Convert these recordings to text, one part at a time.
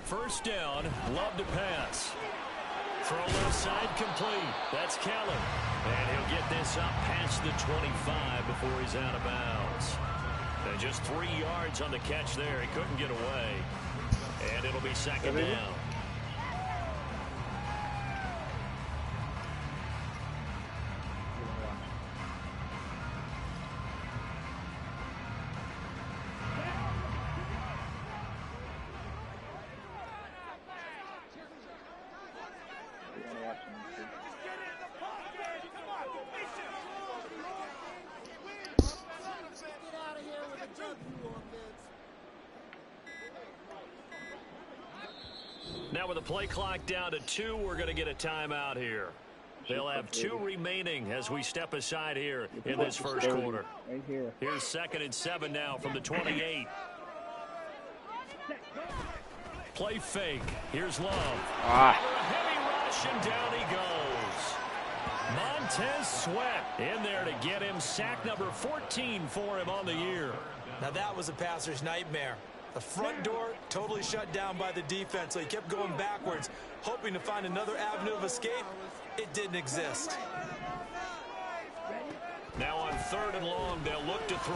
First down, love to pass. Throw left side complete. That's Kellen. And he'll get this up past the 25 before he's out of bounds. And just 3 yards on the catch there. He couldn't get away. And it'll be second down. Now with the play clock down to 2, we're going to get a timeout here. They'll have 2 remaining as we step aside here in this first quarter. Here's 2nd and 7 now from the 28. Play fake. Here's Love. A heavy rush, and down he goes. Montez Sweat in there to get him sack number 14 for him on the year. Now that was a passer's nightmare. The front door totally shut down by the defense, so he kept going backwards, hoping to find another avenue of escape. It didn't exist. Now on 3rd and long, they'll look to throw.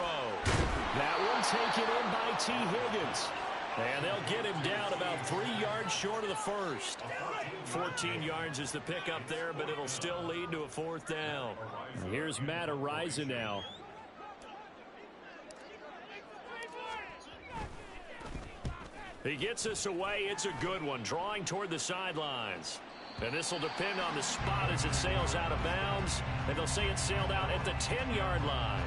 That one taken in by T. Higgins. And they'll get him down about 3 yards short of the first. 14 yards is the pickup there, but it'll still lead to a 4th down. Here's Matt Ariza now. He gets us away. It's a good one, drawing toward the sidelines. And this will depend on the spot as it sails out of bounds. And they'll say it sailed out at the 10-yard line.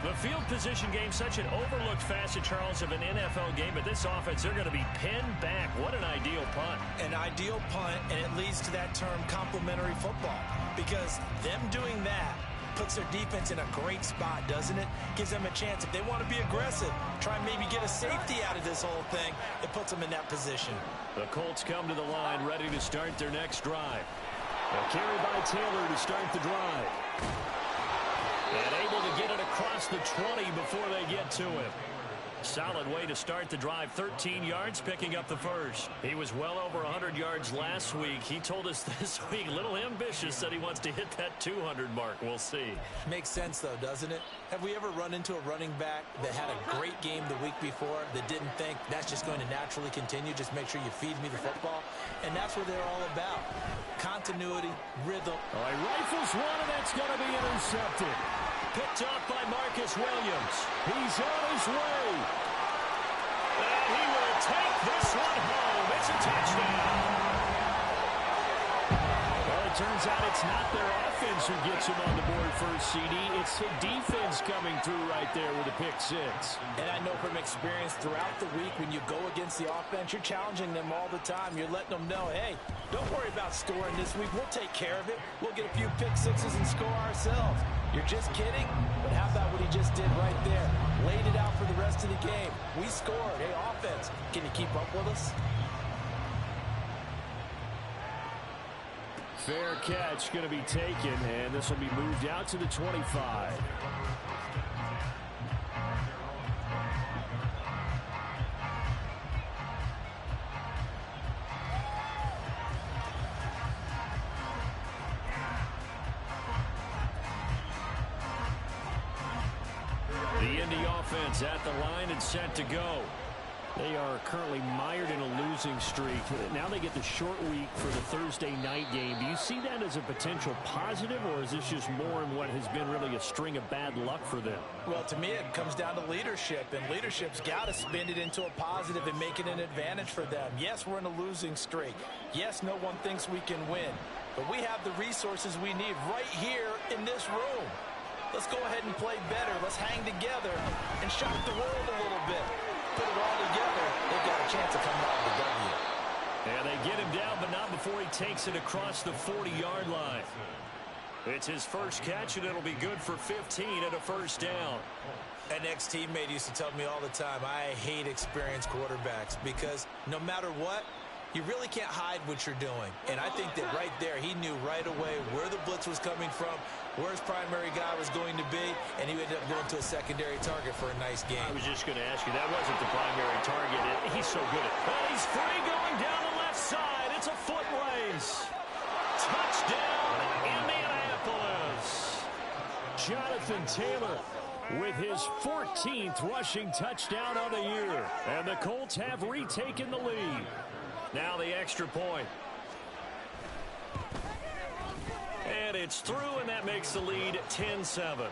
The field position game, such an overlooked facet, Charles, of an NFL game. But this offense, they're going to be pinned back. What an ideal punt. An ideal punt, and it leads to that term complementary football. Because them doing that puts their defense in a great spot, doesn't it? Gives them a chance. If they want to be aggressive, try and maybe get a safety out of this whole thing, it puts them in that position. The Colts come to the line, ready to start their next drive. A carry by Taylor to start the drive. And able to get it across the 20 before they get to him. Solid way to start the drive. 13 yards, picking up the first. He was well over 100 yards last week. He told us this week, a little ambitious, that he wants to hit that 200 mark. We'll see. Makes sense, though, doesn't it? Have we ever run into a running back that had a great game the week before that didn't think that's just going to naturally continue? Just make sure you feed me the football. And that's what they're all about. Continuity, rhythm. All right, rifles one, and that's going to be intercepted. Picked up by Marcus Williams. He's on his way. And he will take this one home. It's a touchdown. Well, it turns out it's not their offense who gets him on the board first, CD. It's the defense coming through right there with a pick 6. And I know from experience throughout the week, when you go against the offense, you're challenging them all the time. You're letting them know, hey, don't worry about scoring this week. We'll take care of it. We'll get a few pick 6s and score ourselves. You're just kidding? But how about what he just did right there? Laid it out for the rest of the game. We scored. Hey, offense, can you keep up with us? Fair catch going to be taken, and this will be moved out to the 25. The Indy offense at the line and set to go. They are currently mired in a losing streak. Now they get the short week for the Thursday night game. Do you see that as a potential positive, or is this just more in what has been really a string of bad luck for them? Well, to me, it comes down to leadership, and leadership's got to spin it into a positive and make it an advantage for them. Yes, we're in a losing streak. Yes, no one thinks we can win, but we have the resources we need right here in this room. Let's go ahead and play better. Let's hang together and shock the world a little bit. Put it all together, they've got a chance of coming out of the W. And they get him down, but not before he takes it across the 40-yard line. It's his first catch, and it'll be good for 15 and a first down. An ex-teammate used to tell me all the time, I hate experienced quarterbacks because no matter what, You really can't hide what you're doing. And I think that right there, he knew right away where the blitz was coming from, where his primary guy was going to be, and he ended up going to a secondary target for a nice game. I was just going to ask you, that wasn't the primary target. He's so good at it. Well, he's free going down the left side. It's a foot race. Touchdown, Indianapolis. Jonathan Taylor with his 14th rushing touchdown of the year. And the Colts have retaken the lead. Now the extra point. And it's through, and that makes the lead 10-7.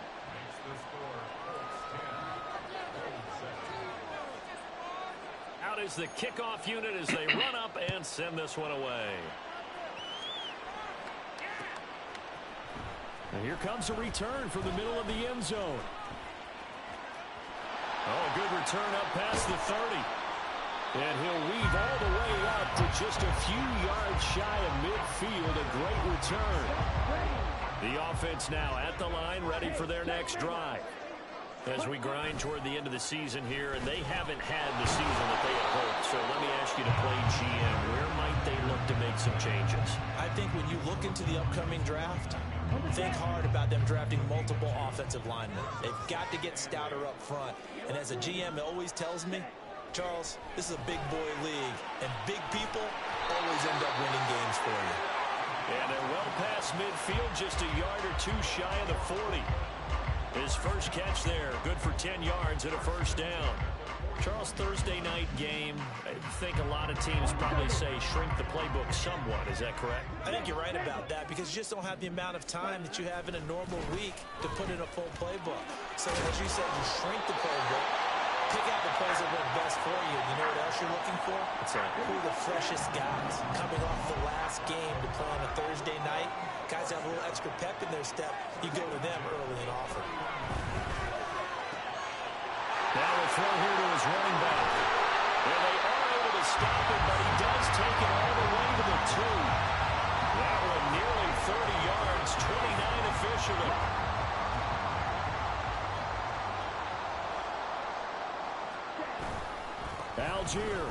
Out is the kickoff unit as they run up and send this one away. And here comes a return from the middle of the end zone. Oh, good return up past the 30. And he'll weave all the way up to just a few yards shy of midfield. A great return. The offense now at the line, ready for their next drive. As we grind toward the end of the season here, and they haven't had the season that they had hoped. So let me ask you to play GM. Where might they look to make some changes? I think when you look into the upcoming draft, think hard about them drafting multiple offensive linemen. They've got to get stouter up front. And as a GM, it always tells me, Charles, this is a big boy league, and big people always end up winning games for you. And they're well past midfield, just a yard or two shy of the 40. His first catch there, good for 10 yards and a first down. Charles, Thursday night game, I think a lot of teams probably say shrink the playbook somewhat. Is that correct? I think you're right about that because you just don't have the amount of time that you have in a normal week to put in a full playbook. So as you said, you shrink the playbook, pick out the plays that work best for you. You know what else you're looking for? What's that? Who are the freshest guys coming off the last game to play on a Thursday night? Guys have a little extra pep in their step. You go to them early and often. Now a throw here to his running back. And they are able to stop him, but he does take it all the way to the 2. That one nearly 30 yards, 29 officially. Algier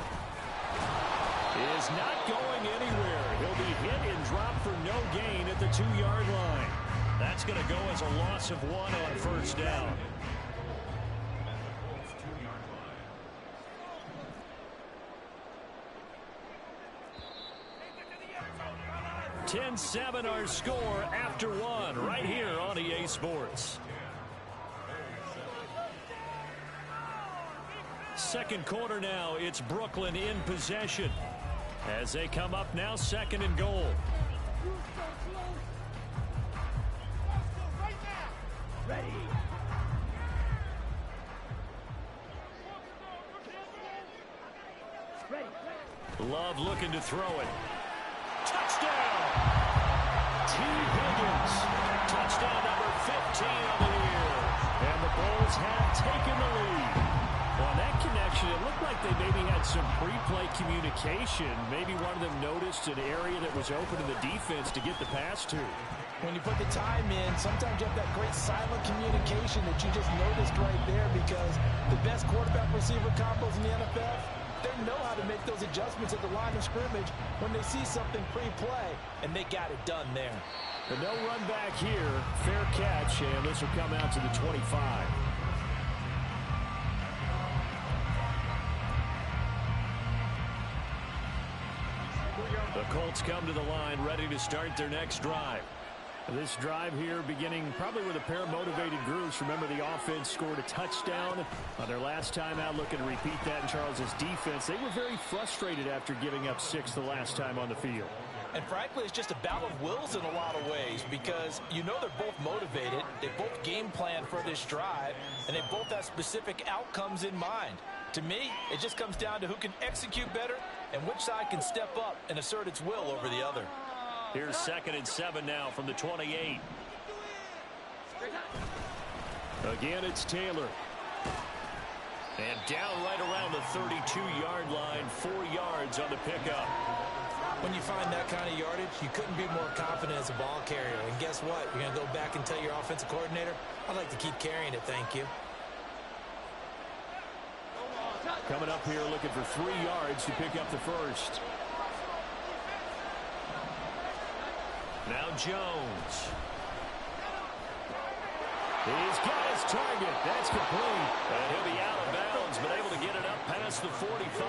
is not going anywhere. He'll be hit and dropped for no gain at the 2-yard line. That's going to go as a loss of 1 on first down. 10-7 our score after 1 right here on EA Sports. Second quarter now, it's Brooklyn in possession as they come up now 2nd and goal. Love looking to throw it. Touchdown! T. Higgins. Touchdown number 15 on the year. And the Bulls have taken the lead. On that connection, it looked like they maybe had some pre-play communication. Maybe one of them noticed an area that was open to the defense to get the pass to. When you put the time in, sometimes you have that great silent communication that you just noticed right there because the best quarterback-receiver combos in the NFL, they know how to make those adjustments at the line of scrimmage when they see something pre-play, and they got it done there. But no run back here. Fair catch, and this will come out to the 25. The Colts come to the line, ready to start their next drive. This drive here beginning probably with a pair of motivated groups. Remember, the offense scored a touchdown on their last time out, looking to repeat that in Charles's defense. They were very frustrated after giving up 6 the last time on the field. And frankly, it's just a battle of wills in a lot of ways because you know they're both motivated, they both game plan for this drive, and they both have specific outcomes in mind. To me, it just comes down to who can execute better and which side can step up and assert its will over the other. Here's 2nd and 7 now from the 28. Again, it's Taylor. And down right around the 32-yard line, 4 yards on the pickup. When you find that kind of yardage, you couldn't be more confident as a ball carrier. And guess what? You're going to go back and tell your offensive coordinator, I'd like to keep carrying it, thank you. Coming up here looking for 3 yards to pick up the first. Now Jones. He's got his target. That's complete. And he'll be out of bounds, but able to get it up past the 45.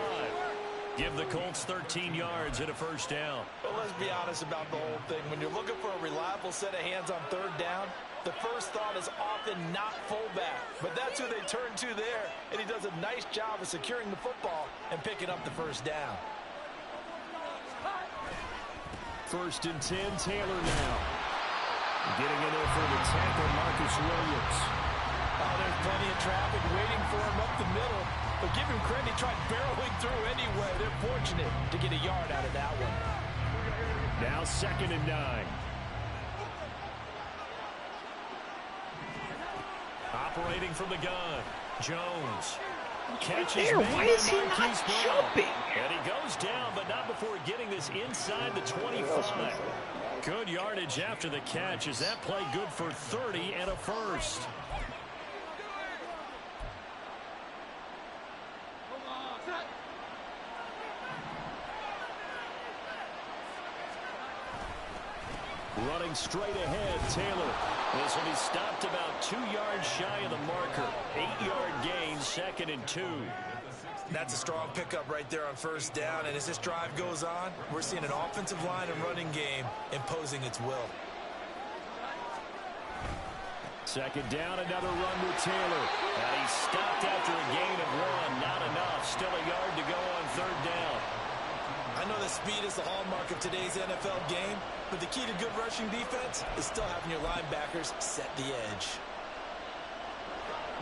Give the Colts 13 yards and a first down. Well, let's be honest about the whole thing. When you're looking for a reliable set of hands on third down, the first thought is often not fullback. But that's who they turn to there, and he does a nice job of securing the football and picking up the first down. First and 10, Taylor now. Getting in there for the tackle, Marcus Williams. Oh, there's plenty of traffic waiting for him up the middle. But give him credit, he tried barreling through anyway. They're fortunate to get a yard out of that one. Now 2nd and 9. Operating from the gun. Jones. Catches there. Why is he not jumping? And he goes down, but not before getting this inside the 25. Good yardage after the catch. Is that play good for 30 and a first? Running straight ahead, Taylor. This will be stopped about 2 yards shy of the marker. 8-yard gain, 2nd and 2. That's a strong pickup right there on first down. And as this drive goes on, we're seeing an offensive line and running game imposing its will. 2nd down, another run with Taylor. And he stopped after a gain of 1. Not enough. Still a yard to go on 3rd down. I know that speed is the hallmark of today's NFL game, but the key to good rushing defense is still having your linebackers set the edge.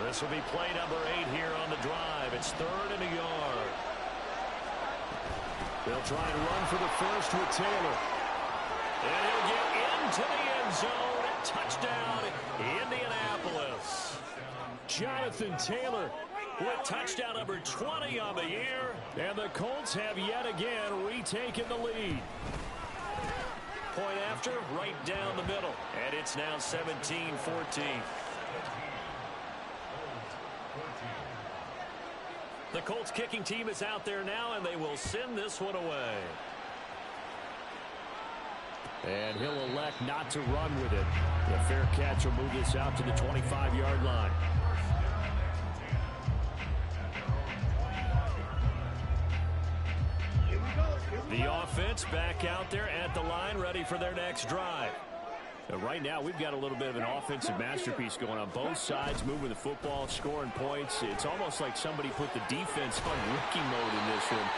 This will be play number 8 here on the drive. It's 3rd and a yard. They'll try and run for the first with Taylor. And he'll get into the end zone. Touchdown, Indianapolis. Jonathan Taylor with touchdown number 20 on the year. And the Colts have yet again retaken the lead. Point after, right down the middle. And it's now 17-14. The Colts kicking team is out there now, and they will send this one away. And he'll elect not to run with it. The fair catch will move this out to the 25-yard line. The offense back out there at the line, ready for their next drive. Right now, we've got a little bit of an offensive masterpiece going on. Both sides moving the football, scoring points. It's almost like somebody put the defense on rookie mode in this one.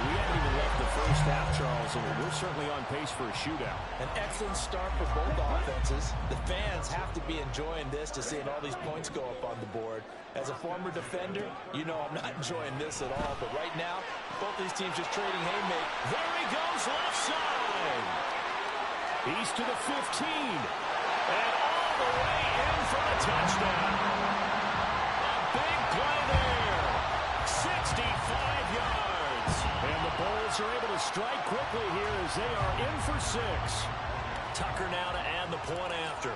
We haven't even left the first half, Charles, and we're certainly on pace for a shootout. An excellent start for both offenses. The fans have to be enjoying this to seeing all these points go up on the board. As a former defender, you know I'm not enjoying this at all. But right now, both these teams just trading haymakers. There he goes, left side. He's to the 15. And all the way in for the touchdown. A big play there. 65 yards. And the Bulls are able to strike quickly here as they are in for 6. Tucker now to add the point after.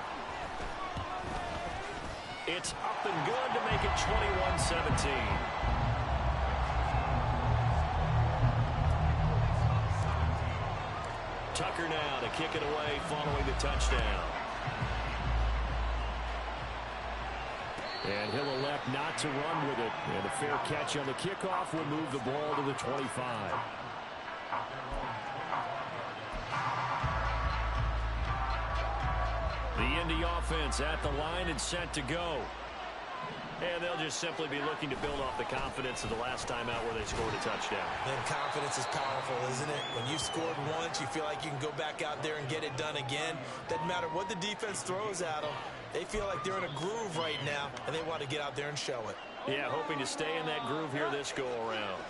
It's up and good to make it 21-17. Tucker now to kick it away following the touchdown. And he'll elect not to run with it. And a fair catch on the kickoff will move the ball to the 25. The Indy offense at the line and set to go. And they'll just simply be looking to build off the confidence of the last time out where they scored a touchdown. And confidence is powerful, isn't it? When you've scored once, you feel like you can go back out there and get it done again. Doesn't matter what the defense throws at them. They feel like they're in a groove right now, and they want to get out there and show it. Yeah, hoping to stay in that groove here this go-around.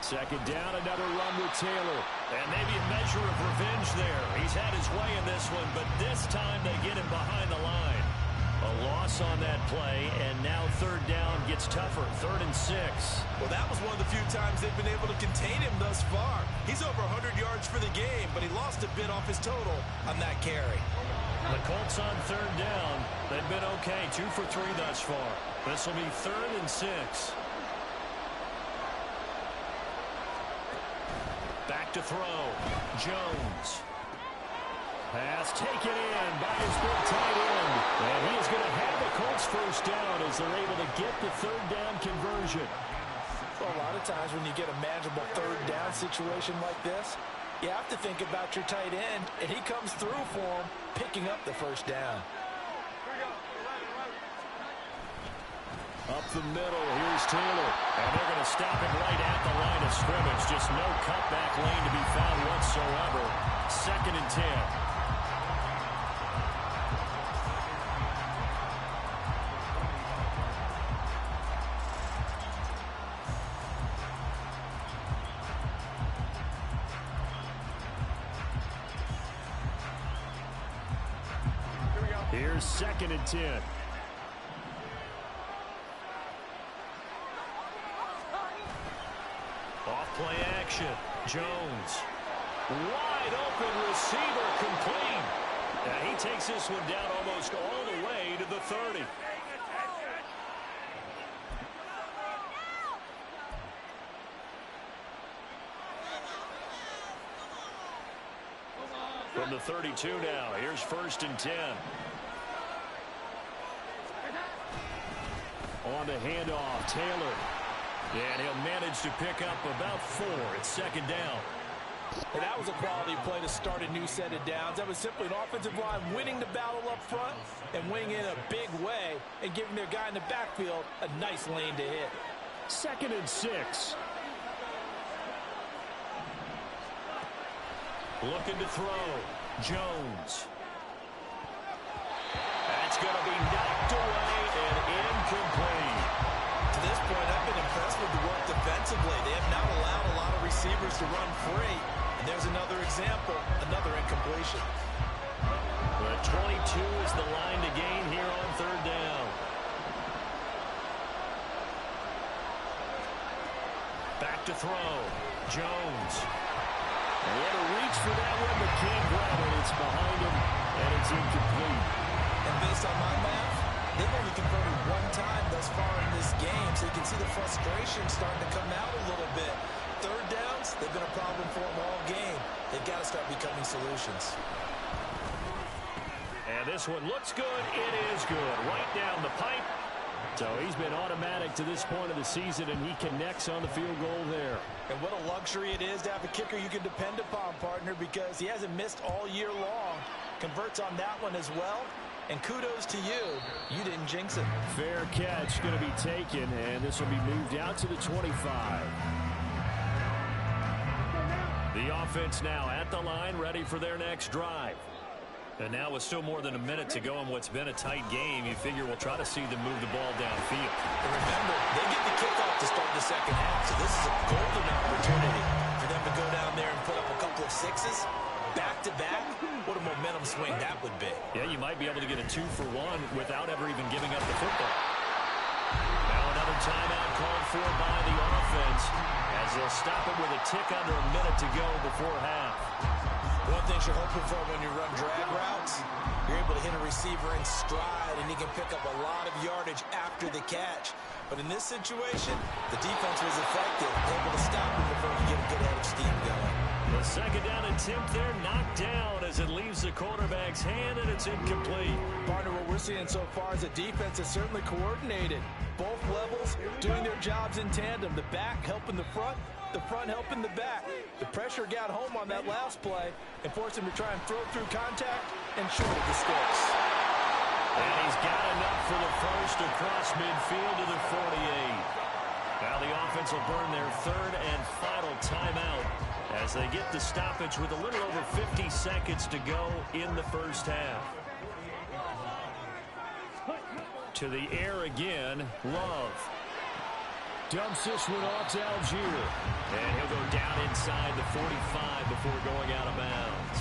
Second down, another run with Taylor. And maybe a measure of revenge there. He's had his way in this one, but this time they get him behind the line. A loss on that play, and now 3rd down gets tougher. 3rd and 6. Well, that was one of the few times they've been able to contain him thus far. He's over 100 yards for the game, but he lost a bit off his total on that carry. The Colts on 3rd down. They've been okay. 2 for 3 thus far. This will be 3rd and 6. to throw. Jones. Pass taken in by his big tight end. And he is going to have the Colts first down as they're able to get the third down conversion. Well, a lot of times when you get a manageable third down situation like this, you have to think about your tight end, and he comes through for him, picking up the first down. Up the middle, here's Taylor. And they're going to stop it right at the line of scrimmage. Just no cutback lane to be found whatsoever. 2nd and 10. Here's 2nd and 10. Off play action. Jones. Wide open receiver complete. And he takes this one down almost all the way to the 30. From the 32 now, here's 1st and 10. On the handoff, Taylor. And he'll manage to pick up about 4. It's 2nd down. And that was a quality play to start a new set of downs. That was simply an offensive line winning the battle up front and winning in a big way and giving their guy in the backfield a nice lane to hit. 2nd and 6. Looking to throw. Jones. That's going to be knocked away and incomplete. To this point, I've been impressed with the work defensively. They have not allowed a lot of receivers to run free. And there's another example, another incompletion. The 22 is the line to gain here on 3rd down. Back to throw. Jones. And he had to reach for that one, but can't grab it. It's behind him, and it's incomplete. And based on my math, they've only converted 1 time thus far in this game, so you can see the frustration starting to come out a little bit. 3rd downs, they've been a problem for them all game. They've got to start becoming solutions. And this one looks good. It is good. Right down the pipe. So he's been automatic to this point of the season, and he connects on the field goal there. And what a luxury it is to have a kicker you can depend upon, partner, because he hasn't missed all year long. Converts on that one as well. And kudos to you. You didn't jinx it. Fair catch going to be taken, and this will be moved out to the 25. The offense now at the line, ready for their next drive. And now with still more than a minute to go in what's been a tight game, you figure we'll try to see them move the ball downfield. And remember, they get the kickoff to start the 2nd half, so this is a golden opportunity for them to go down there and put up a couple of 6s. Back-to-back, what a momentum swing that would be. Yeah, you might be able to get a 2-for-1 without ever even giving up the football. Now another timeout called for by the offense as they'll stop it with a tick under a minute to go before half. One thing you're hoping for when you run drag routes, you're able to hit a receiver in stride, and he can pick up a lot of yardage after the catch. But in this situation, the defense was effective, able to stop him before you get a good head of steam going. The 2nd down attempt there knocked down as it leaves the quarterback's hand, and it's incomplete. Partner, what we're seeing so far is the defense is certainly coordinated. Both levels doing their jobs in tandem. The back helping the front helping the back. The pressure got home on that last play and forced him to try and throw through contact and short of the sticks. And he's got enough for the first across midfield to the 48. Now the offense will burn their 3rd and final timeout as they get the stoppage with a little over 50 seconds to go in the first half. To the air again, Love. Dumps this one off to Algier. And he'll go down inside the 45 before going out of bounds.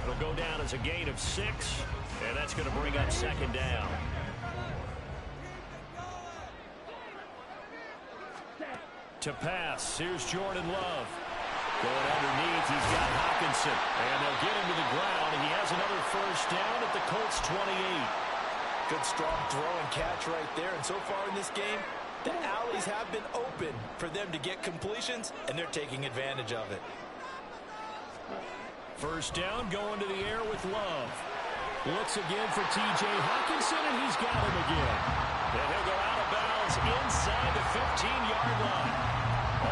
It'll go down as a gain of 6, and that's going to bring up 2nd down. To pass, here's Jordan Love. Going underneath, he's got Hawkinson. And they'll get him to the ground, and he has another first down at the Colts 28. Good strong throw and catch right there. And so far in this game, the alleys have been open for them to get completions, and they're taking advantage of it. First down, going to the air with Love. Looks again for T.J. Hockenson, and he's got him again. And he'll go out of bounds inside the 15-yard line.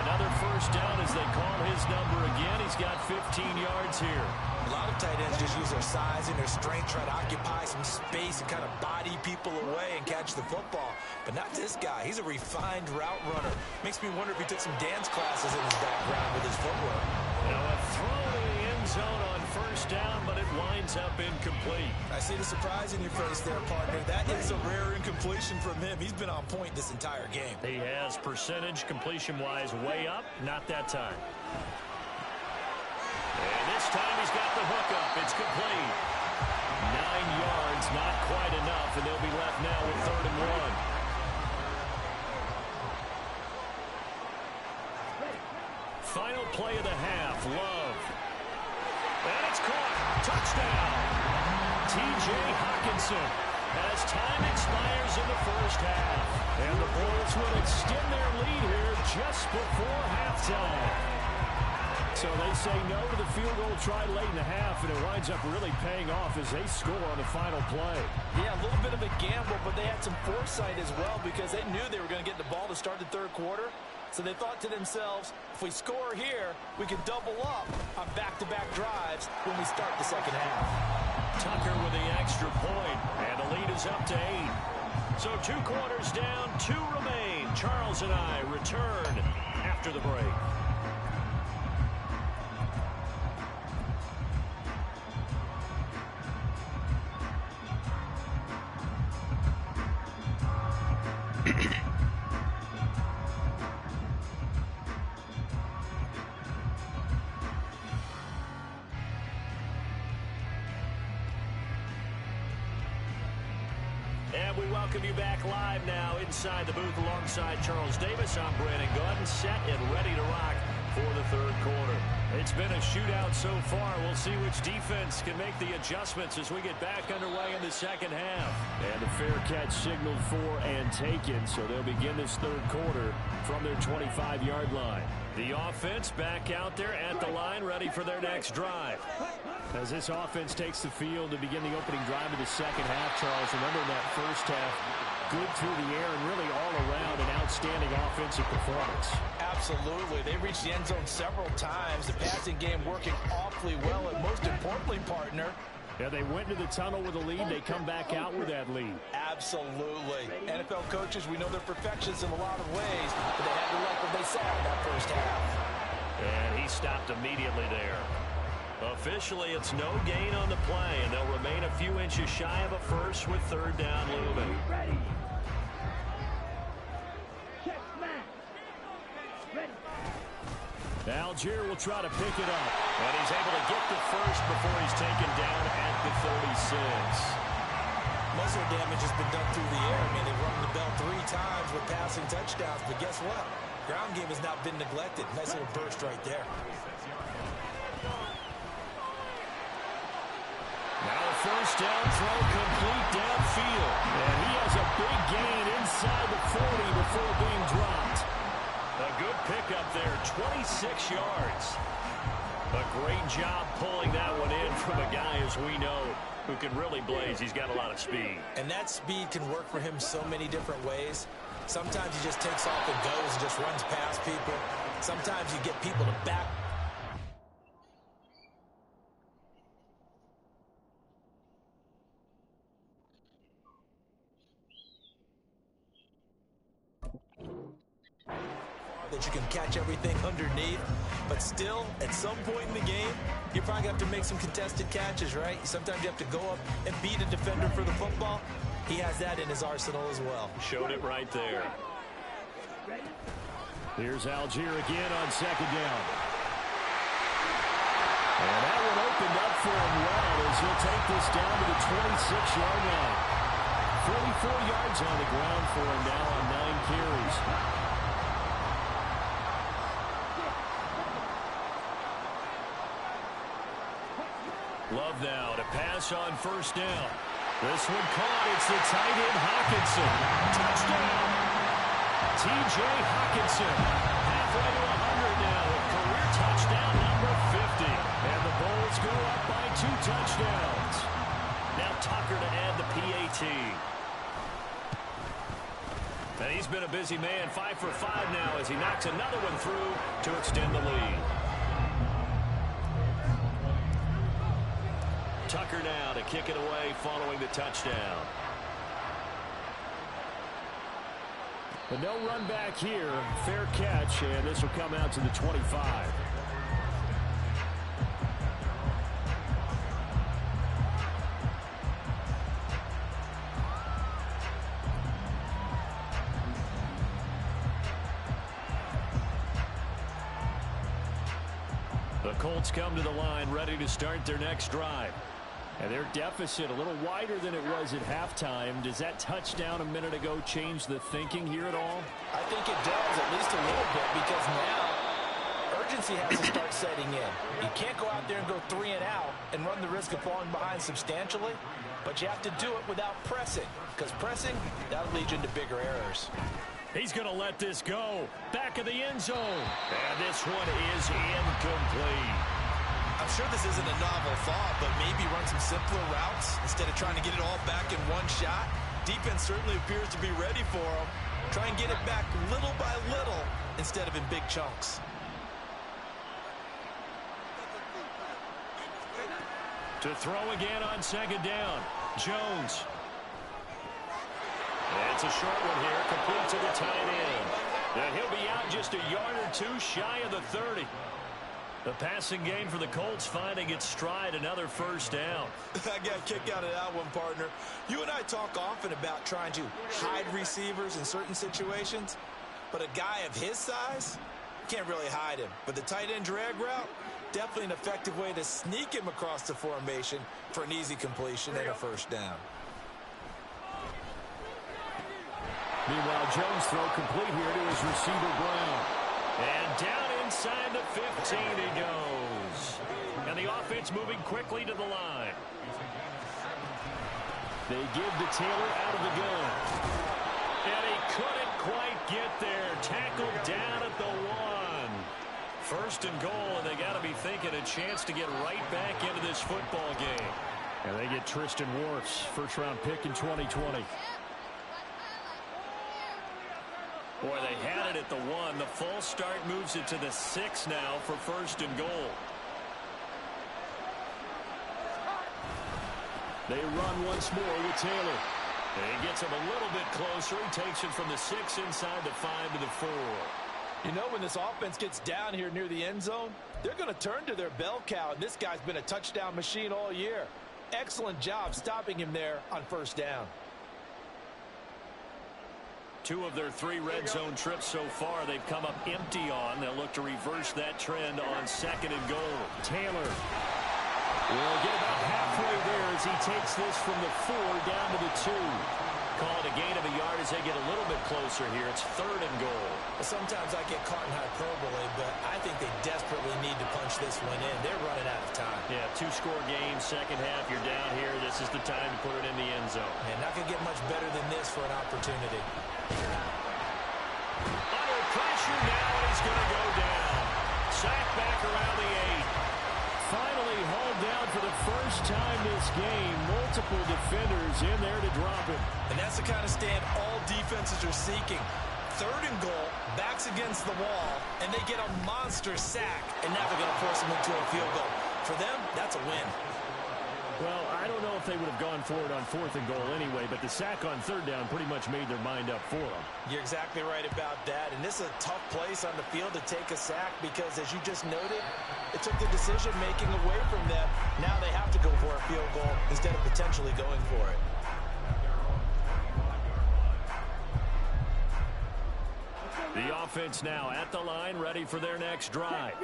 Another first down as they call his number again. He's got 15 yards here. A lot of tight ends just use their size and their strength, try to occupy some space and kind of body people away and catch the football. But not this guy. He's a refined route runner. Makes me wonder if he took some dance classes in his background with his footwork. Now a throw in the end zone on first down, but it winds up incomplete. I see the surprise in your face there, partner. That is a rare incompletion from him. He's been on point this entire game. He has percentage completion-wise way up. Not that time. And this time he's got the hook up. It's complete. 9 yards, not quite enough, and they'll be left now with 3rd and 1. Final play of the half. Love. And it's caught. Touchdown. T.J. Hockenson as time expires in the first half. And the Bulls will extend their lead here just before halftime. So they say no to the field goal try late in the half, and it winds up really paying off as they score on the final play. Yeah, a little bit of a gamble, but they had some foresight as well because they knew they were going to get the ball to start the third quarter. So they thought to themselves, if we score here, we can double up on back-to-back drives when we start the second half. Tucker with the extra point, and the lead is up to 8. So 2 quarters down, 2 remain. Charles and I return after the break. And we welcome you back live now inside the booth alongside Charles Davis. I'm Brandon Gordon, set and ready to rock for the third quarter. It's been a shootout so far. We'll see which defense can make the adjustments as we get back underway in the second half. And the fair catch signaled for and taken, so they'll begin this third quarter from their 25-yard line. The offense back out there at the line, ready for their next drive. As this offense takes the field to begin the opening drive of the second half, Charles, remember that first half, good through the air and really all around an outstanding offensive performance. Absolutely. They reached the end zone several times. The passing game working awfully well, and most importantly, partner, yeah, they went into the tunnel with a lead. They come back out with that lead. Absolutely. NFL coaches, we know they're perfectionists in a lot of ways, but they had the luck when they sat in that first half. And he stopped immediately there. Officially, it's no gain on the play, and they'll remain a few inches shy of a first with 3rd down looming. Algier will try to pick it up, and he's able to get the first before he's taken down at the 36. Most of the damage has been done through the air. I mean, they've rung the bell 3 times with passing touchdowns, but guess what? Ground game has not been neglected. Nice little burst right there. Now a first down throw complete downfield. And he has a big gain inside the 40 before being dropped. A good pickup there, 26 yards. A great job pulling that one in from a guy, as we know, who can really blaze. He's got a lot of speed. And that speed can work for him so many different ways. Sometimes he just takes off and goes and just runs past people. Sometimes you get people to back. That you can catch everything underneath, but still, at some point in the game, you probably have to make some contested catches, right? Sometimes you have to go up and beat a defender for the football. He has that in his arsenal as well. Showed it right there. Here's Algier again on 2nd down. And that one opened up for him well as he'll take this down to the 26-yard line. 44 yards on the ground for him now on 9 carries. Love now to pass on 1st down. This one caught. It's the tight end Hockenson. Touchdown. T.J. Hockenson. Halfway to 100 now. A career touchdown number 50. And the Eagles go up by 2 touchdowns. Now Tucker to add the PAT. And he's been a busy man, 5 for 5 now as he knocks another one through to extend the lead. Tucker now to kick it away following the touchdown. But no run back here. Fair catch, and this will come out to the 25. The Colts come to the line ready to start their next drive. And their deficit a little wider than it was at halftime. Does that touchdown a minute ago change the thinking here at all? I think it does, at least a little bit, because now urgency has to start setting in. You can't go out there and go 3 and out and run the risk of falling behind substantially, but you have to do it without pressing, because pressing, that'll lead you into bigger errors. He's going to let this go. Back of the end zone. And this one is incomplete. I'm sure this isn't a novel thought, but maybe run some simpler routes instead of trying to get it all back in one shot. Defense certainly appears to be ready for him. Try and get it back little by little instead of in big chunks. To throw again on second down. Jones. It's a short one here, complete to the tight end. And he'll be out just a yard or 2 shy of the 30. The passing game for the Colts finding its stride, another first down. I got a kick out of that one, partner. You and I talk often about trying to hide receivers in certain situations, but a guy of his size, can't really hide him. But the tight end drag route, definitely an effective way to sneak him across the formation for an easy completion and a first down. Meanwhile, Jones throw complete here to his receiver Brown. And down inside the 15 he goes. And the offense moving quickly to the line. They give to Taylor out of the gun. And he couldn't quite get there. Tackled down at the 1. First and goal, and they got to be thinking a chance to get right back into this football game. And they get Tristan Wirfs, first-round pick in 2020. Boy, they had it at the 1. The false start moves it to the 6 now for first and goal. They run once more with Taylor. And he gets him a little bit closer. He takes it from the 6 inside the 5 to the 4. You know, when this offense gets down here near the end zone, they're going to turn to their bell cow, and this guy's been a touchdown machine all year. Excellent job stopping him there on first down. 2 of their 3 red zone trips so far they've come up empty on. They'll look to reverse that trend on second and goal. Taylor will get about halfway there as he takes this from the 4 down to the 2. Call it a gain of a yard as they get a little bit closer here. It's third and goal. Well, sometimes I get caught in hyperbole, but I think they desperately need to punch this one in. They're running out of time. Yeah, 2-score game, second half. You're down here. This is the time to put it in the end zone. And not going to get much better than this for an opportunity. Under pressure now, and he's going to go down. Sacked back around the 8. Finally hauled down for the first time this game. Multiple defenders in there to drop him. And that's the kind of stand all defenses are seeking. Third and goal, backs against the wall, and they get a monster sack. And now they're going to force them into a field goal. For them, that's a win. Well, I don't know if they would have gone for it on 4th and goal anyway, but the sack on 3rd down pretty much made their mind up for them. You're exactly right about that. And this is a tough place on the field to take a sack because, as you just noted, it took the decision-making away from them. Now they have to go for a field goal instead of potentially going for it. The offense now at the line, ready for their next drive.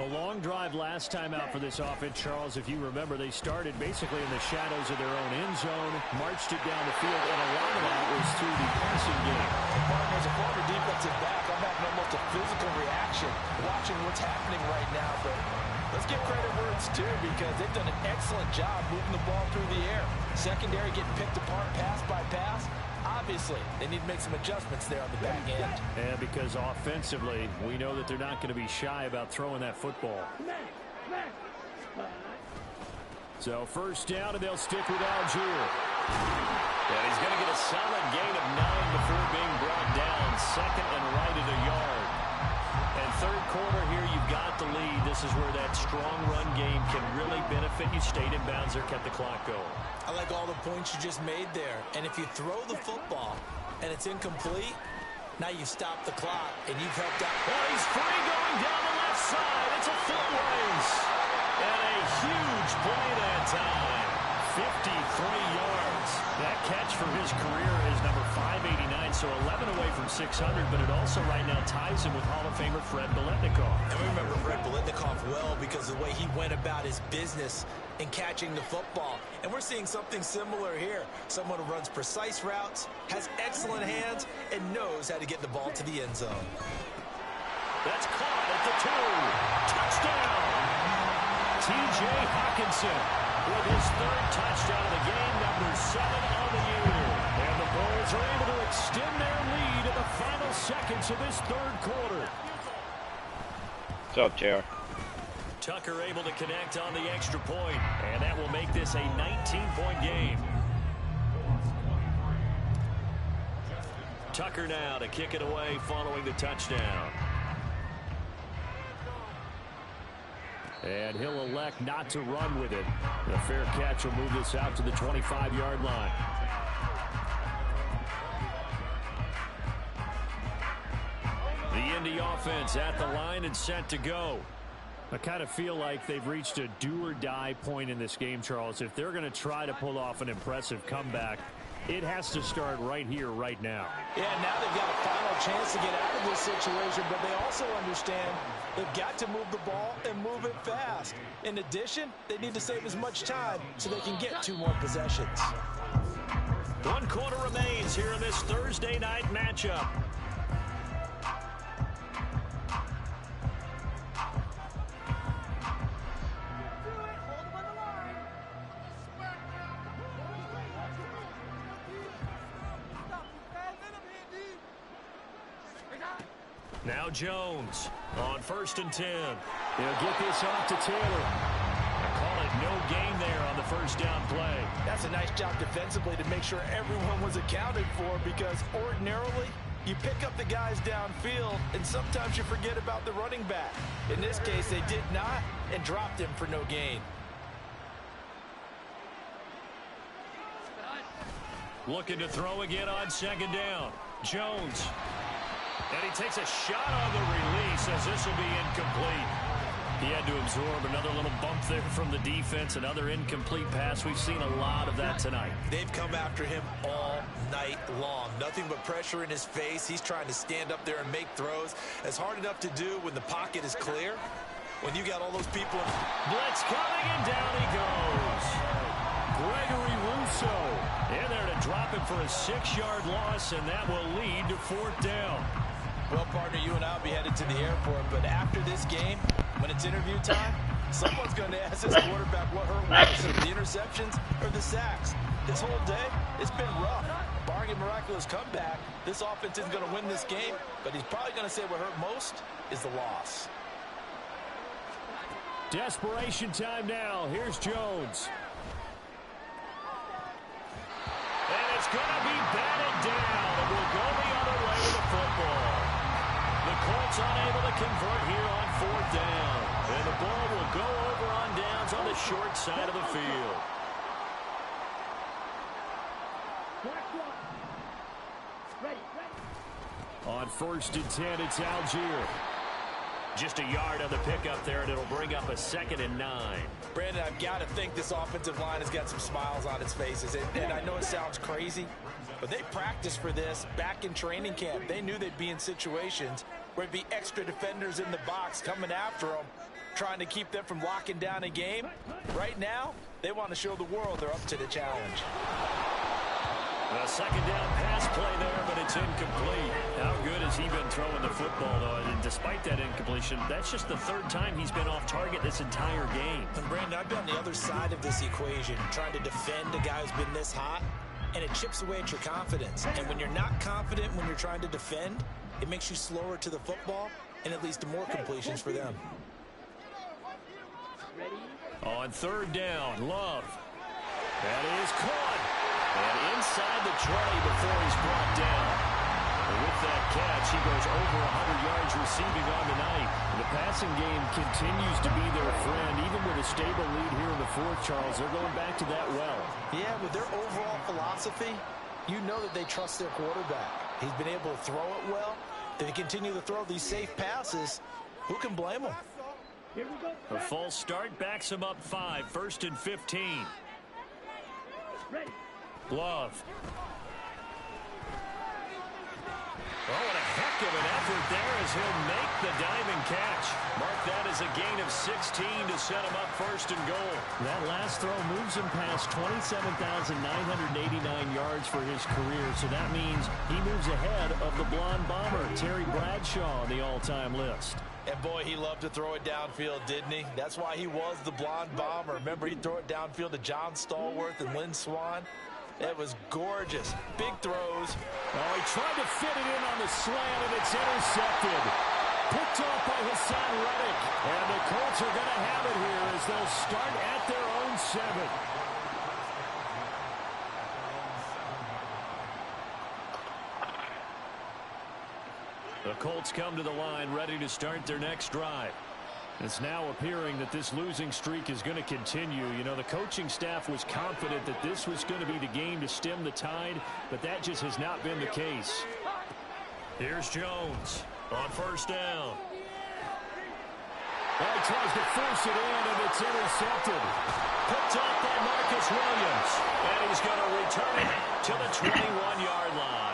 A long drive last time out for this offense, Charles. If you remember, they started basically in the shadows of their own end zone, marched it down the field, and a lot of that was through the passing game. As a former defensive back, I'm having almost a physical reaction watching what's happening right now. But let's give credit where it's due because they've done an excellent job moving the ball through the air. Secondary getting picked apart pass by pass. Obviously, they need to make some adjustments there on the back end. And because offensively, we know that they're not going to be shy about throwing that football. So first down, and they'll stick with Algier. And he's going to get a solid gain of 9 before being brought down. Second and right at a yard. And third quarter here, you've got the lead. This is where that strong run game can really benefit you. Stayed in bounds there, kept the clock going. I like all the points you just made there. And if you throw the football and it's incomplete, now you stop the clock and you've helped out. Oh, he's free going down the left side. It's a foot race. And a huge play that time. 53 yards. That catch for his career is number 589, so 11 away from 600, but it also right now ties him with Hall of Famer Fred Biletnikoff. And we remember Fred Biletnikoff well because of the way he went about his business in catching the football. And we're seeing something similar here. Someone who runs precise routes, has excellent hands, and knows how to get the ball to the end zone. That's caught at the 2. Touchdown! T.J. Hawkinson with his third touchdown of the game, number 7 on the year. And the Bulls are able to extend their lead in the final seconds of this third quarter. What's up, JR? Tucker able to connect on the extra point, and that will make this a 19-point game. Tucker now to kick it away following the touchdown. And he'll elect not to run with it. A fair catch will move this out to the 25-yard line. The Indy offense at the line and set to go. I kind of feel like they've reached a do-or-die point in this game, Charles. If they're going to try to pull off an impressive comeback, it has to start right here, right now. Yeah, now they've got a final chance to get out of this situation, but they also understand they've got to move the ball and move it fast. In addition, they need to save as much time so they can get 2 more possessions. 1 quarter remains here in this Thursday night matchup. Now Jones on 1st and 10. They'll get this off to Taylor. Call it no gain there on the first down play. That's a nice job defensively to make sure everyone was accounted for, because ordinarily you pick up the guys downfield and sometimes you forget about the running back. In this case, they did not and dropped him for no gain. Looking to throw again on 2nd down. Jones. And he takes a shot on the release as this will be incomplete. He had to absorb another little bump there from the defense. Another incomplete pass. We've seen a lot of that tonight. They've come after him all night long. Nothing but pressure in his face. He's trying to stand up there and make throws. It's hard enough to do when the pocket is clear. When you got all those people. Blitz coming, and down he goes. Gregory Rousseau in there to drop him for a 6-yard loss, and that will lead to 4th down. Well, partner, you and I will be headed to the airport, but after this game, when it's interview time, someone's going to ask this quarterback what hurt worse, the interceptions or the sacks. This whole day, it's been rough. Barring a miraculous comeback, this offense isn't going to win this game, but he's probably going to say what hurt most is the loss. Desperation time now. Here's Jones. And it's going to be batted down. It will go the other way with the football. The Colts unable to convert here on 4th down. And the ball will go over on downs on the short side of the field. On 1st and 10, it's Algier. Just a yard on the pickup there, and it'll bring up a 2nd and 9. Brandon, I've got to think this offensive line has got some smiles on its faces. And I know it sounds crazy, but they practiced for this back in training camp. They knew they'd be in situations where there'd be extra defenders in the box coming after them, trying to keep them from locking down a game. Right now, they want to show the world they're up to the challenge. A 2nd down pass play there, but it's incomplete. How good has he been throwing the football, though? And despite that incompletion, that's just the 3rd time he's been off target this entire game. And Brandon, I've been on the other side of this equation, trying to defend a guy who's been this hot, and it chips away at your confidence. And when you're not confident when you're trying to defend, it makes you slower to the football, and it leads to more completions for them. Ready? On third down, Love. That is caught. And inside the 20 before he's brought down. And with that catch, he goes over 100 yards receiving on the night. The passing game continues to be their friend. Even with a stable lead here in the fourth, Charles, they're going back to that well. Yeah, with their overall philosophy, you know that they trust their quarterback. He's been able to throw it well. They continue to throw these safe passes. Who can blame them? A false start backs him up 5, 1st and 15. Love. Oh, what a heck of an effort there as he'll make the diving catch. Mark that as a gain of 16 to set him up 1st and goal. That last throw moves him past 27,989 yards for his career, so that means he moves ahead of the blonde bomber, Terry Bradshaw, on the all-time list. And boy, he loved to throw it downfield, didn't he? That's why he was the blonde bomber. Remember, he'd throw it downfield to John Stallworth and Lynn Swann. It was gorgeous. Big throws. Oh, he tried to fit it in on the slant, and it's intercepted. Picked off by Hassan Reddick. And the Colts are going to have it here as they'll start at their own 7. The Colts come to the line ready to start their next drive. It's now appearing that this losing streak is going to continue. You know, the coaching staff was confident that this was going to be the game to stem the tide, but that just has not been the case. Here's Jones on 1st down. Well, he tries to force it in, and it's intercepted. Picked off by Marcus Williams, and he's going to return it to the 21-yard line.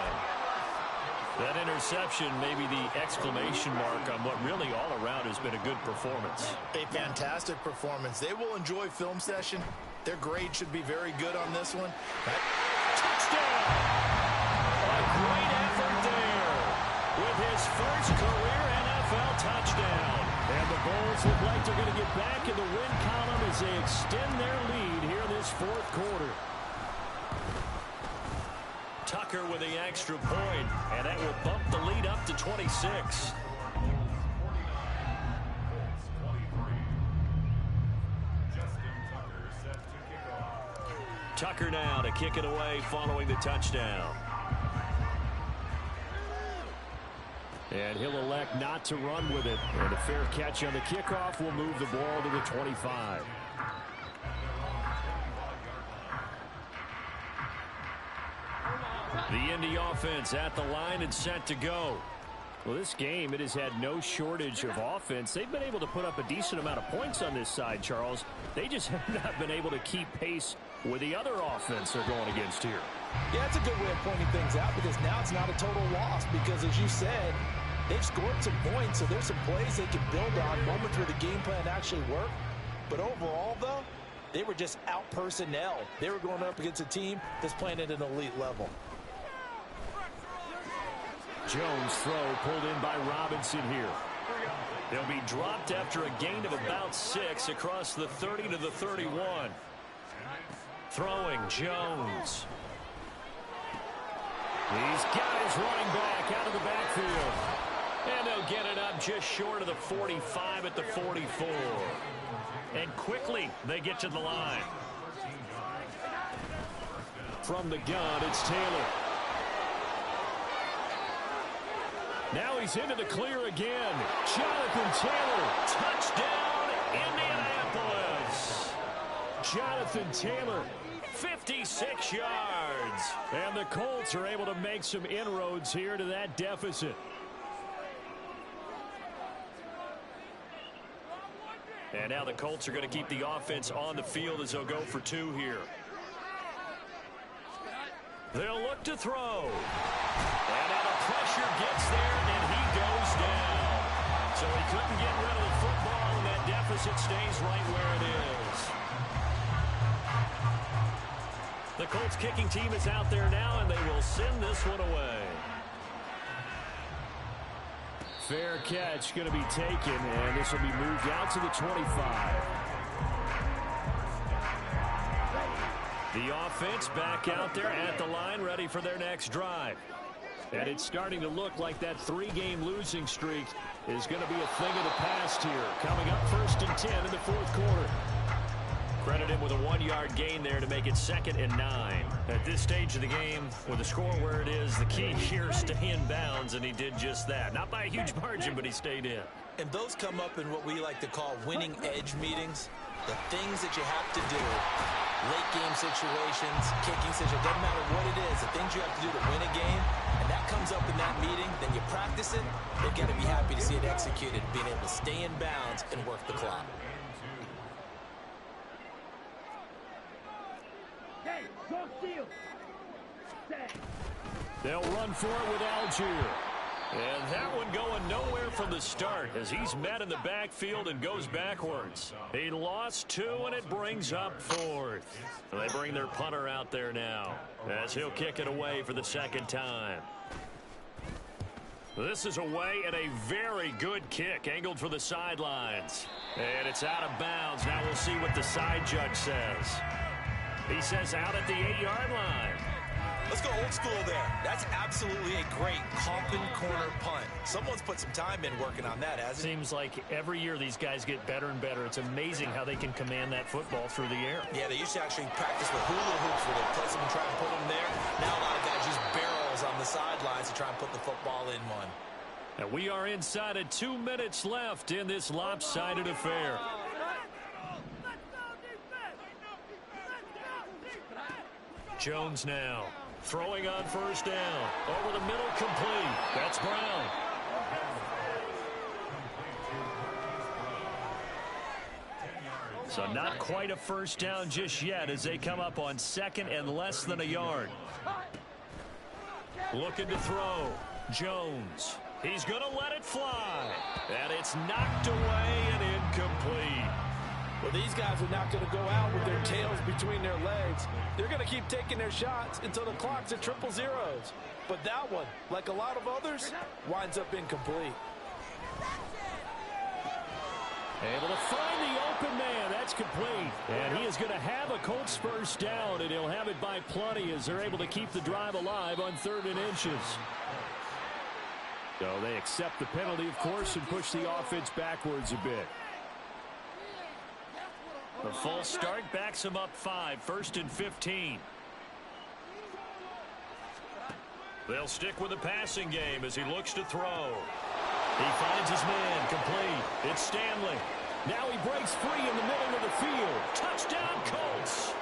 That interception may be the exclamation mark on what really all around has been a good performance. A fantastic performance. They will enjoy film session. Their grade should be very good on this one. Touchdown! A great effort there with his first career NFL touchdown. And the Bulls look like they're going to get back in the win column as they extend their lead here in this fourth quarter. Tucker with the extra point, and that will bump the lead up to 26. Tucker now to kick it away following the touchdown. And he'll elect not to run with it. And a fair catch on the kickoff will move the ball to the 25. The Indy offense at the line and set to go. Well, this game, it has had no shortage of offense. They've been able to put up a decent amount of points on this side, Charles. They just have not been able to keep pace with the other offense they're going against here. Yeah, that's a good way of pointing things out because now it's not a total loss because, as you said, they've scored some points, so there's some plays they can build on, moments where the game plan actually worked. But overall, though, they were just out personnel. They were going up against a team that's playing at an elite level. Jones throw pulled in by Robinson here. They'll be dropped after a gain of about 6 across the 30 to the 31. Throwing Jones. He's got his running back out of the backfield. And they'll get it up just short of the 45 at the 44. And quickly they get to the line. From the gun, it's Taylor. Now he's into the clear again. Jonathan Taylor. Touchdown, Indianapolis. Jonathan Taylor. 56 yards. And the Colts are able to make some inroads here to that deficit. And now the Colts are going to keep the offense on the field as they'll go for 2 here. They'll look to throw. And now the pressure gets there, and he goes down. So he couldn't get rid of the football, and that deficit stays right where it is. The Colts kicking team is out there now, and they will send this one away. Fair catch going to be taken, and this will be moved out to the 25. The offense back out there at the line, ready for their next drive. And it's starting to look like that 3-game losing streak is going to be a thing of the past here. Coming up 1st and 10 in the fourth quarter. Credit him with a 1-yard gain there to make it 2nd and 9. At this stage of the game, with the score where it is, the key here is stay in bounds, and he did just that. Not by a huge margin, but he stayed in. And those come up in what we like to call winning edge meetings. The things that you have to do, late game situations, kicking situations, doesn't matter what it is, the things you have to do to win a game, and that comes up in that meeting, then you practice it, they're going to be happy to see it executed, being able to stay in bounds and work the clock. They'll run for it with Algier. And that one going nowhere from the start as he's met in the backfield and goes backwards. He lost 2, and it brings up 4th. They bring their punter out there now as he'll kick it away for the 2nd time. This is away and a very good kick angled for the sidelines. And it's out of bounds. Now we'll see what the side judge says. He says out at the 8-yard line. Let's go old school there. That's absolutely a great Compton corner punt. Someone's put some time in working on that, hasn't it? Seems like every year these guys get better and better. It's amazing how they can command that football through the air. Yeah, they used to actually practice with hula hoops where they place them and try and put them there. Now a lot of guys use barrels on the sidelines to try and put the football in one. And we are inside of 2 minutes left in this lopsided affair. Jones now. Throwing on 1st down. Over the middle, complete. That's Brown. So not quite a 1st down just yet as they come up on 2nd and less than a yard. Looking to throw. Jones. He's going to let it fly. And it's knocked away and incomplete. Well, these guys are not going to go out with their tails between their legs. They're going to keep taking their shots until the clock's at 000. But that one, like a lot of others, winds up incomplete. Able to find the open man. That's complete. And he is going to have a Colts 1st down, and he'll have it by plenty as they're able to keep the drive alive on 3rd and inches. So they accept the penalty, of course, and push the offense backwards a bit. The full start backs him up 5, 1st and 15. They'll stick with the passing game as he looks to throw. He finds his man, complete. It's Stanley. Now he breaks free in the middle of the field. Touchdown, Colts.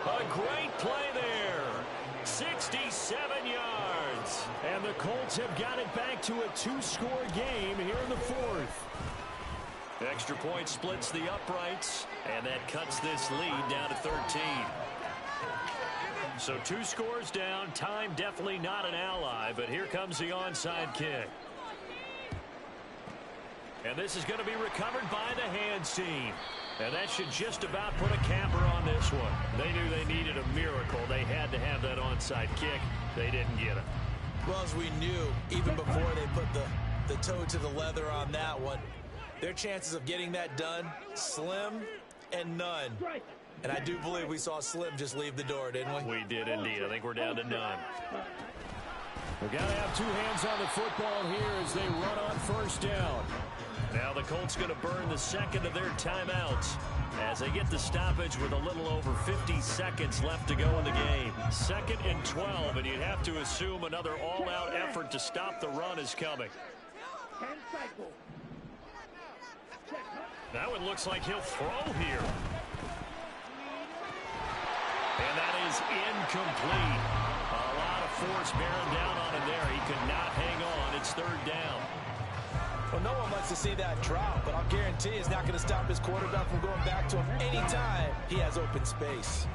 A great play there. 67 yards. And the Colts have got it back to a 2-score game here in the 4th. Extra point splits the uprights, and that cuts this lead down to 13. So 2 scores down. Time definitely not an ally, but here comes the onside kick. And this is going to be recovered by the hands team. And that should just about put a capper on this one. They knew they needed a miracle. They had to have that onside kick. They didn't get it. Well, as we knew, even before they put the toe to the leather on that one, their chances of getting that done, slim and none. And I do believe we saw Slim just leave the door, didn't we? We did indeed. I think we're down to none. We've got to have 2 hands on the football here as they run on 1st down. Now the Colts going to burn the 2nd of their timeouts as they get the stoppage with a little over 50 seconds left to go in the game. 2nd and 12, and you'd have to assume another all-out effort to stop the run is coming. That one looks like he'll throw here. And that is incomplete. A lot of force bearing down on him there. He could not hang on. It's 3rd down. Well, no one likes to see that drop, but I'll guarantee it's not going to stop his quarterback from going back to him anytime he has open space.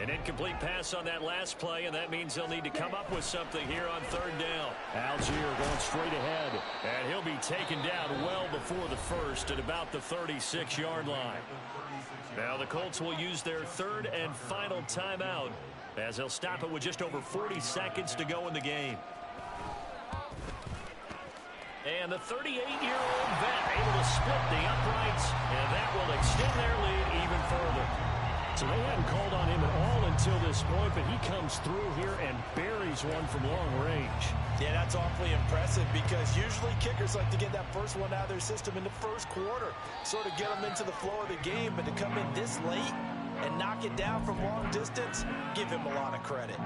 An incomplete pass on that last play, and that means they'll need to come up with something here on 3rd down. Algier going straight ahead, and he'll be taken down well before the 1st at about the 36-yard line. Now the Colts will use their 3rd and final timeout as they'll stop it with just over 40 seconds to go in the game. And the 38-year-old vet able to split the uprights, and that will extend their lead even further. So they hadn't called on him at all until this point, but he comes through here and buries one from long range. Yeah, that's awfully impressive because usually kickers like to get that first one out of their system in the first quarter, sort of get them into the flow of the game, but to come in this late and knock it down from long distance, give him a lot of credit.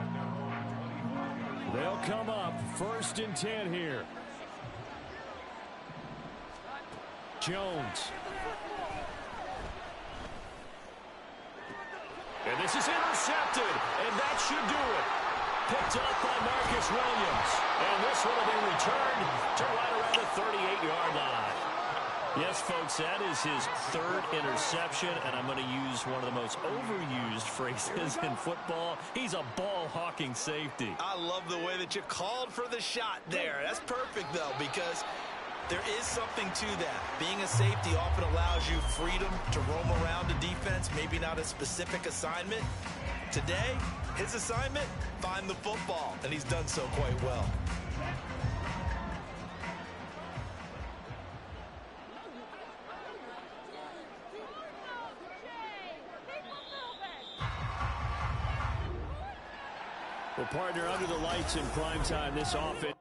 They'll come up 1st and 10 here. Jones. And this is intercepted, and that should do it. Picked up by Marcus Williams. And this one will be returned to right around the 38-yard line. Yes, folks, that is his 3rd interception, and I'm going to use one of the most overused phrases in football. He's a ball-hawking safety. I love the way that you called for the shot there. That's perfect, though, because there is something to that. Being a safety often allows you freedom to roam around the defense, maybe not a specific assignment. Today, his assignment, find the football, and he's done so quite well. Well, partner, under the lights in prime time, this offense.